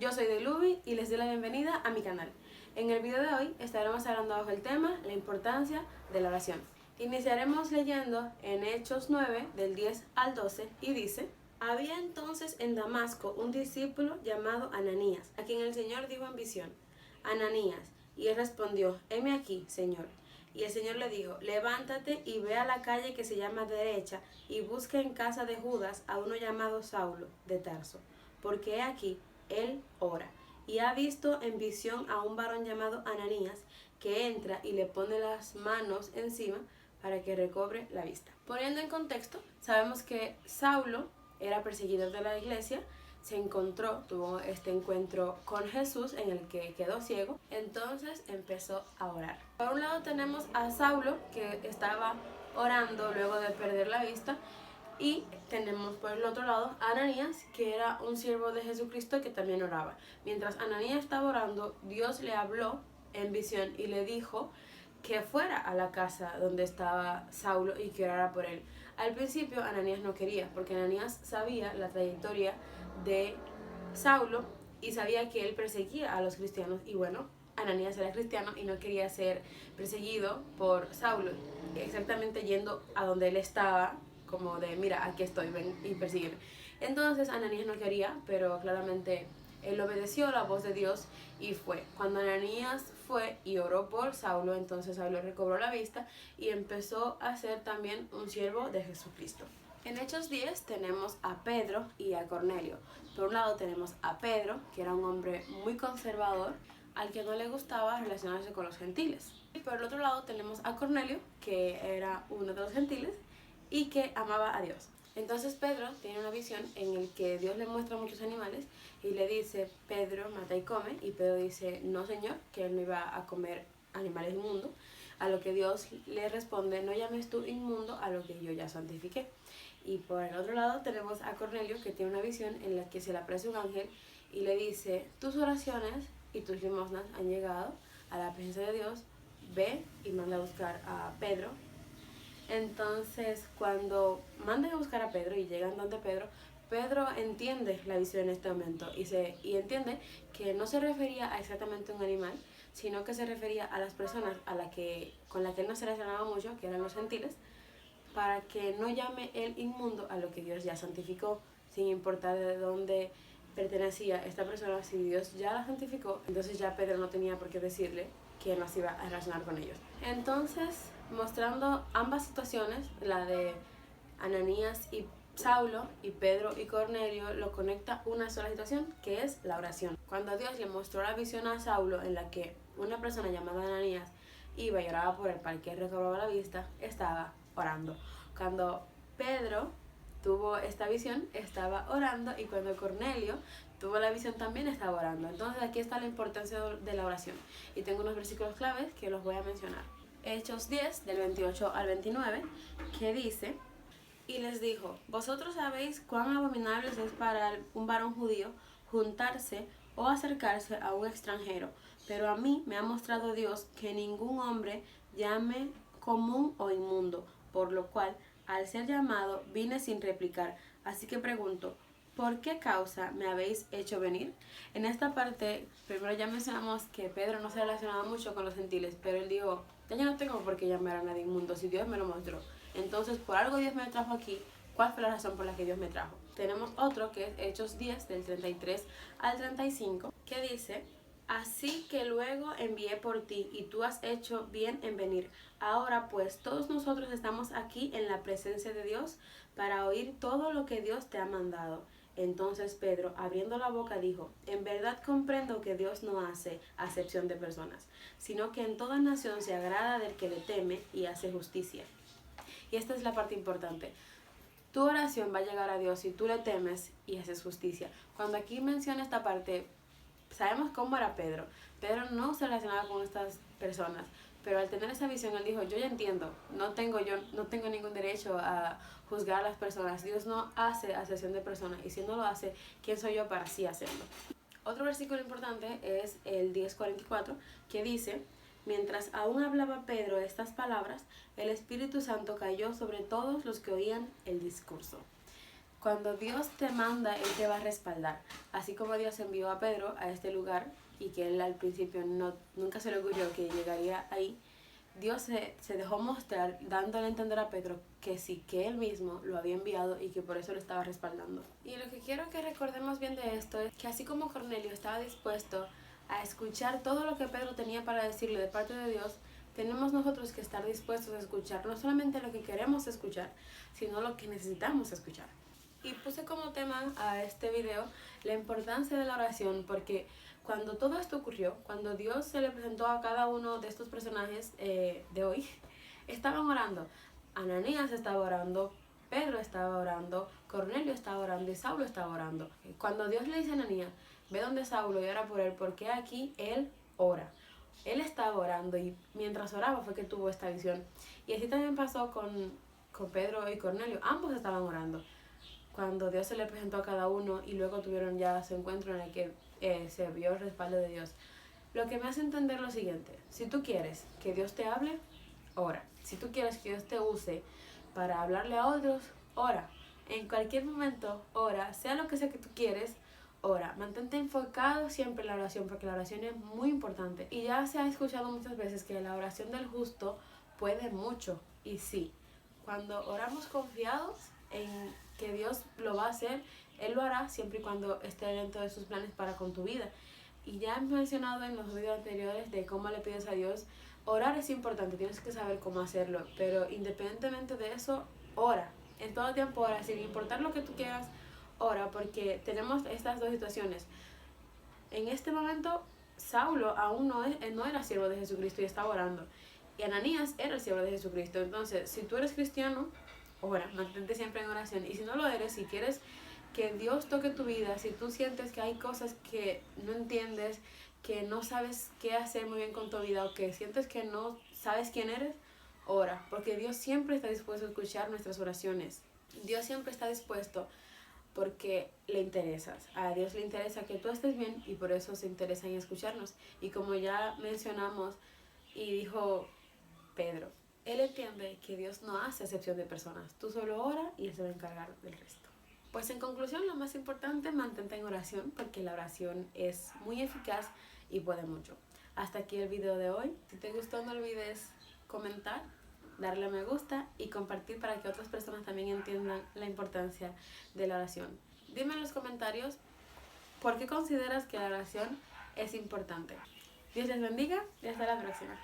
Yo soy Delubi y les doy la bienvenida a mi canal. En el video de hoy estaremos hablando bajo el tema la importancia de la oración. Iniciaremos leyendo en Hechos 9 del 10 al 12 y dice: Había entonces en Damasco un discípulo llamado Ananías, a quien el Señor dijo en visión: Ananías. Y él respondió: heme aquí, Señor. Y el Señor le dijo: levántate y ve a la calle que se llama Derecha y busca en casa de Judas a uno llamado Saulo de Tarso, porque he aquí, él ora, y ha visto en visión a un varón llamado Ananías, que entra y le pone las manos encima para que recobre la vista. Poniendo en contexto, sabemos que Saulo era perseguidor de la iglesia. Tuvo este encuentro con Jesús en el que quedó ciego, entonces empezó a orar. Por un lado tenemos a Saulo, que estaba orando luego de perder la vista, y tenemos por el otro lado a Ananías, que era un siervo de Jesucristo que también oraba. Mientras Ananías estaba orando, Dios le habló en visión y le dijo que fuera a la casa donde estaba Saulo y que orara por él. Al principio Ananías no quería, porque Ananías sabía la trayectoria de Saulo y sabía que él perseguía a los cristianos, y bueno, Ananías era cristiano y no quería ser perseguido por Saulo, exactamente yendo a donde él estaba, como de mira, aquí estoy, ven y persígueme. Entonces Ananías no quería, pero claramente él obedeció la voz de Dios y fue. Cuando Ananías fue y oró por Saulo, entonces Saulo recobró la vista y empezó a ser también un siervo de Jesucristo. En Hechos 10 tenemos a Pedro y a Cornelio. Por un lado tenemos a Pedro, que era un hombre muy conservador, al que no le gustaba relacionarse con los gentiles. Y por el otro lado tenemos a Cornelio, que era uno de los gentiles y que amaba a Dios. Entonces Pedro tiene una visión en el que Dios le muestra muchos animales y le dice: Pedro, mata y come. Y Pedro dice: no, Señor, que él no iba a comer animales inmundos. A lo que Dios le responde: no llames tú inmundo a lo que yo ya santifiqué. Y por el otro lado tenemos a Cornelio, que tiene una visión en la que se le aparece un ángel y le dice: tus oraciones y tus limosnas han llegado a la presencia de Dios, ve y manda a buscar a Pedro. Entonces cuando mandan a buscar a Pedro y llegan donde Pedro, Pedro entiende la visión en este momento y entiende que no se refería a exactamente un animal, sino que se refería a las personas con las que él no se relacionaba mucho, que eran los gentiles, para que no llame el inmundo a lo que Dios ya santificó, sin importar de dónde pertenecía esta persona. Si Dios ya la santificó, entonces ya Pedro no tenía por qué decirle que no se iba a relacionar con ellos. Entonces, mostrando ambas situaciones, la de Ananías y Saulo y Pedro y Cornelio, lo conecta una sola situación, que es la oración. Cuando Dios le mostró la visión a Saulo en la que una persona llamada Ananías iba y oraba por él para que recobrara la vista, estaba orando. Cuando Pedro tuvo esta visión, estaba orando, y cuando Cornelio tuvo la visión también estaba orando. Entonces aquí está la importancia de la oración, y tengo unos versículos claves que los voy a mencionar. Hechos 10 del 28 al 29, que dice: y les dijo: vosotros sabéis cuán abominable es para un varón judío juntarse o acercarse a un extranjero, pero a mí me ha mostrado Dios que ningún hombre llame común o inmundo, por lo cual, al ser llamado, vine sin replicar. Así que pregunto: ¿por qué causa me habéis hecho venir? En esta parte, primero ya mencionamos que Pedro no se relacionaba mucho con los gentiles, pero él dijo: ya yo no tengo por qué llamar a nadie inmundo si Dios me lo mostró. Entonces, por algo Dios me trajo aquí. ¿Cuál fue la razón por la que Dios me trajo? Tenemos otro que es Hechos 10 del 33 al 35, que dice: así que luego envié por ti y tú has hecho bien en venir. Ahora pues todos nosotros estamos aquí en la presencia de Dios para oír todo lo que Dios te ha mandado. Entonces Pedro, abriendo la boca, dijo: en verdad comprendo que Dios no hace acepción de personas, sino que en toda nación se agrada del que le teme y hace justicia. Y esta es la parte importante. Tu oración va a llegar a Dios si tú le temes y haces justicia. Cuando aquí menciona esta parte, sabemos cómo era Pedro. Pedro no se relacionaba con estas personas, pero al tener esa visión él dijo: yo ya entiendo, no tengo ningún derecho a juzgar a las personas. Dios no hace acepción de personas, y si no lo hace, ¿quién soy yo para así hacerlo? Otro versículo importante es el 10:44, que dice: mientras aún hablaba Pedro estas palabras, el Espíritu Santo cayó sobre todos los que oían el discurso. Cuando Dios te manda, Él te va a respaldar. Así como Dios envió a Pedro a este lugar y que él al principio nunca se le ocurrió que llegaría ahí, Dios se dejó mostrar dándole a entender a Pedro que sí, que él mismo lo había enviado y que por eso lo estaba respaldando. Y lo que quiero que recordemos bien de esto es que así como Cornelio estaba dispuesto a escuchar todo lo que Pedro tenía para decirle de parte de Dios, tenemos nosotros que estar dispuestos a escuchar no solamente lo que queremos escuchar, sino lo que necesitamos escuchar. Y puse como tema a este video la importancia de la oración, porque cuando todo esto ocurrió, cuando Dios se le presentó a cada uno de estos personajes de hoy, estaban orando. Ananías estaba orando, Pedro estaba orando, Cornelio estaba orando y Saulo estaba orando. Cuando Dios le dice a Ananías, ve donde Saulo y ora por él, porque aquí él ora. Él estaba orando y mientras oraba fue que tuvo esta visión. Y así también pasó con Pedro y Cornelio, ambos estaban orando. Cuando Dios se le presentó a cada uno y luego tuvieron ya su encuentro en el que se vio el respaldo de Dios. Lo que me hace entender lo siguiente: si tú quieres que Dios te hable, ora. Si tú quieres que Dios te use para hablarle a otros, ora. En cualquier momento, ora. Sea lo que sea que tú quieres, ora. Mantente enfocado siempre en la oración, porque la oración es muy importante. Y ya se ha escuchado muchas veces que la oración del justo puede mucho. Y sí, cuando oramos confiados en que Dios lo va a hacer, Él lo hará siempre y cuando esté dentro de sus planes para con tu vida. Y ya he mencionado en los videos anteriores de cómo le pides a Dios. Orar es importante, tienes que saber cómo hacerlo, pero independientemente de eso, ora. En todo tiempo ora, sin importar lo que tú quieras, ora, porque tenemos estas dos situaciones. En este momento, Saulo aún no era siervo de Jesucristo y estaba orando. Y Ananías era el siervo de Jesucristo. Entonces, si tú eres cristiano, ora, mantente siempre en oración. Y si no lo eres, si quieres que Dios toque tu vida, si tú sientes que hay cosas que no entiendes, que no sabes qué hacer muy bien con tu vida, o que sientes que no sabes quién eres, ora, porque Dios siempre está dispuesto a escuchar nuestras oraciones. Dios siempre está dispuesto porque le interesas. A Dios le interesa que tú estés bien y por eso se interesa en escucharnos. Y como ya mencionamos y dijo Pedro, él entiende que Dios no hace excepción de personas. Tú solo ora y Él se va a encargar del resto. Pues en conclusión, lo más importante, mantente en oración, porque la oración es muy eficaz y puede mucho. Hasta aquí el video de hoy. Si te gustó, no olvides comentar, darle a me gusta y compartir para que otras personas también entiendan la importancia de la oración. Dime en los comentarios por qué consideras que la oración es importante. Dios les bendiga y hasta la próxima.